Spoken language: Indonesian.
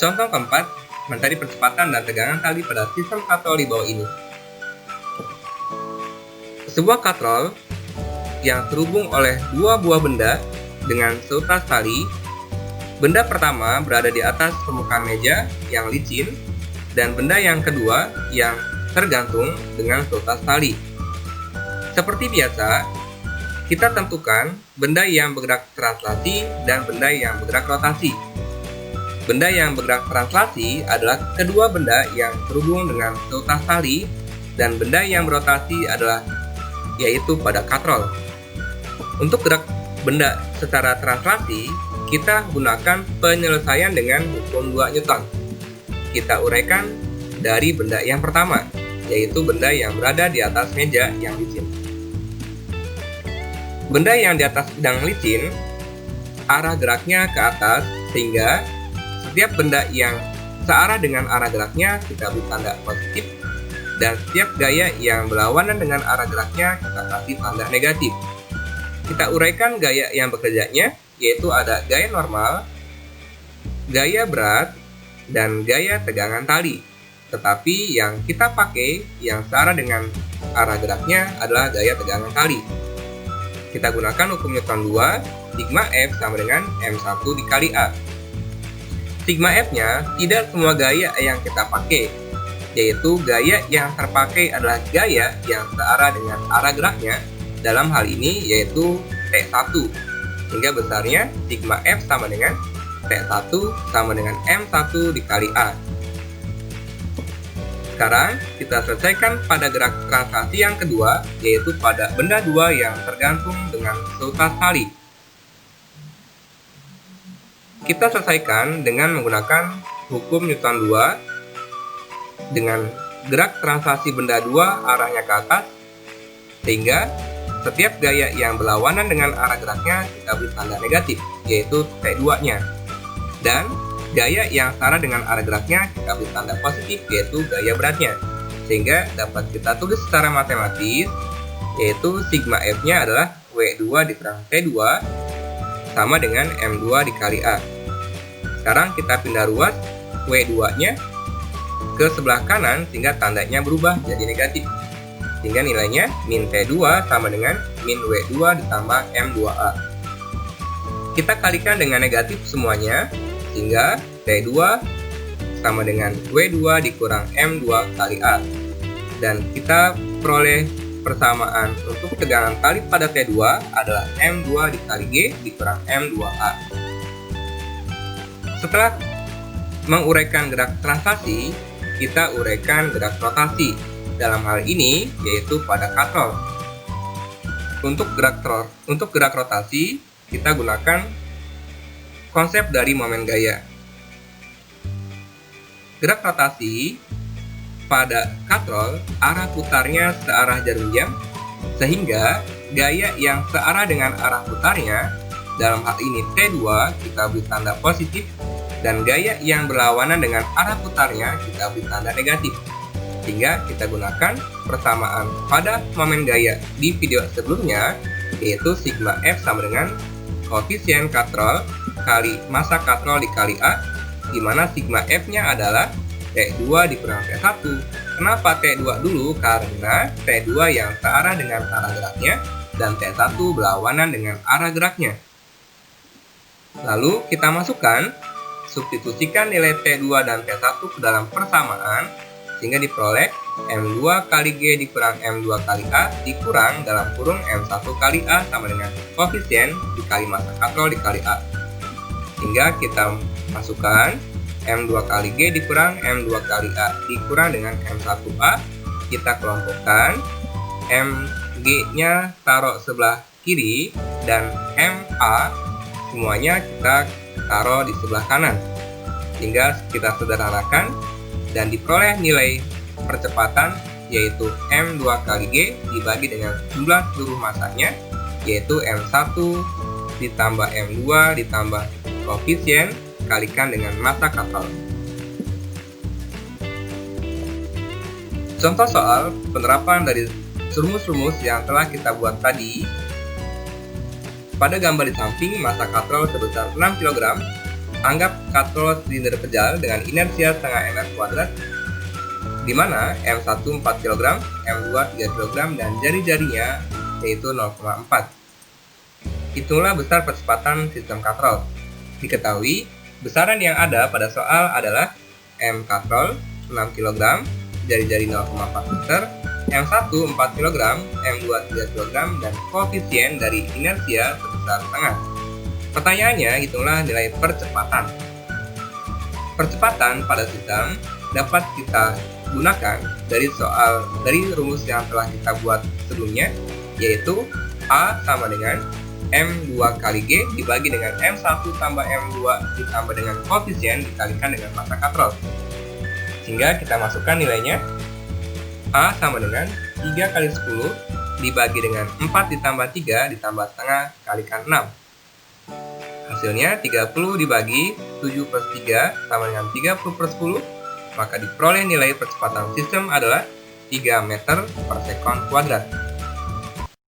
Contoh keempat, mencari percepatan dan tegangan tali pada sistem katrol di bawah ini. Sebuah katrol yang terhubung oleh dua buah benda dengan seutas tali. Benda pertama berada di atas permukaan meja yang licin, dan benda yang kedua yang tergantung dengan seutas tali. Seperti biasa, kita tentukan benda yang bergerak translasi dan benda yang bergerak rotasi. Benda yang bergerak translasi adalah kedua benda yang terhubung dengan seutas tali, dan benda yang berotasi adalah yaitu pada katrol. Untuk gerak benda secara translasi, kita gunakan penyelesaian dengan hukum 2 Newton. Kita uraikan dari benda yang pertama, yaitu benda yang berada di atas meja yang licin. Benda yang di atas bidang licin, arah geraknya ke atas, sehingga setiap benda yang searah dengan arah geraknya kita beri tanda positif, dan setiap gaya yang berlawanan dengan arah geraknya kita kasih tanda negatif. Kita uraikan gaya yang bekerjanya, yaitu ada gaya normal, gaya berat, dan gaya tegangan tali. Tetapi yang kita pakai yang searah dengan arah geraknya adalah gaya tegangan tali. Kita gunakan hukum Newton 2, sigma F sama dengan M1 dikali A. Sigma F-nya tidak semua gaya yang kita pakai, yaitu gaya yang terpakai adalah gaya yang searah dengan arah geraknya, dalam hal ini yaitu T1, sehingga besarnya sigma F sama dengan T1 sama dengan M1 dikali A. Sekarang kita selesaikan pada gerak translasi yang kedua, yaitu pada benda dua yang tergantung dengan seutas tali. Kita selesaikan dengan menggunakan hukum Newton 2 dengan gerak translasi benda dua arahnya ke atas, sehingga setiap gaya yang berlawanan dengan arah geraknya kita beri tanda negatif, yaitu T2-nya. Dan gaya yang searah dengan arah geraknya kita beri tanda positif, yaitu gaya beratnya. Sehingga dapat kita tulis secara matematis, yaitu sigma F-nya adalah W2 dikurang T2 sama dengan M2 dikali A. Sekarang kita pindah ruas W2-nya ke sebelah kanan sehingga tandanya berubah jadi negatif, sehingga nilainya min T2 sama dengan min W2 ditambah M2A. Kita kalikan dengan negatif semuanya, sehingga T2 sama dengan W2 dikurang M2 kali A. Dan kita peroleh persamaan untuk tegangan tali pada T2 adalah M2 dikali G dikurang M2A. Setelah menguraikan gerak translasi, kita uraikan gerak rotasi. Dalam hal ini yaitu pada katrol. Untuk gerak rotasi kita gunakan konsep dari momen gaya. Gerak rotasi pada katrol arah putarnya searah jarum jam, sehingga gaya yang searah dengan arah putarnya, dalam hal ini T2 kita beri tanda positif, dan gaya yang berlawanan dengan arah putarnya kita beri tanda negatif. Sehingga kita gunakan persamaan pada momen gaya di video sebelumnya, yaitu sigma F sama dengan koefisien katrol kali massa katrol dikali A, di mana sigma F-nya adalah T2 dikurang T1. Kenapa T2 dulu? Karena T2 yang searah dengan arah geraknya dan T1 berlawanan dengan arah geraknya. Lalu kita masukkan, substitusikan nilai T2 dan T1 ke dalam persamaan, sehingga diperoleh M2 kali G dikurang M2 kali A dikurang dalam kurung M1 kali A sama dengan koefisien dikali massa katrol dikali A. Hingga kita masukkan M2 kali G dikurang M2 kali A dikurang dengan M1A. Kita kelompokkan, MG-nya taruh sebelah kiri dan MA semuanya kita taruh di sebelah kanan. Hingga kita sederhanakan dan diperoleh nilai percepatan, yaitu M2 kali G dibagi dengan jumlah seluruh masanya, yaitu M1 ditambah M2 ditambah koefisien kalikan dengan massa katrol. Contoh soal penerapan dari rumus-rumus yang telah kita buat tadi. Pada gambar di samping, massa katrol sebesar 6 kg Anggap katrol silinder pejal dengan inersia setengah mr kuadrat, di mana M1 4 kg, M2 3 kg, dan jari-jarinya yaitu 0,4. Hitunglah besar percepatan sistem katrol. Diketahui, besaran yang ada pada soal adalah M katrol 6 kg, jari-jari 0,4 meter, M1 4 kg, M2 3 kg, dan koefisien dari inersia sebesar setengah. Pertanyaannya, hitunglah nilai percepatan. Percepatan pada sistem dapat kita gunakan dari rumus yang telah kita buat sebelumnya, yaitu A sama dengan M2 kali G dibagi dengan M1 tambah M2 ditambah dengan koefisien dikalikan dengan massa katrol. Sehingga kita masukkan nilainya, A sama dengan 3 kali 10 dibagi dengan 4 ditambah 3 ditambah setengah kalikan 6. Hasilnya 30 dibagi 7/3 sama dengan 30/10, maka diperoleh nilai percepatan sistem adalah 3 meter per sekon kuadrat.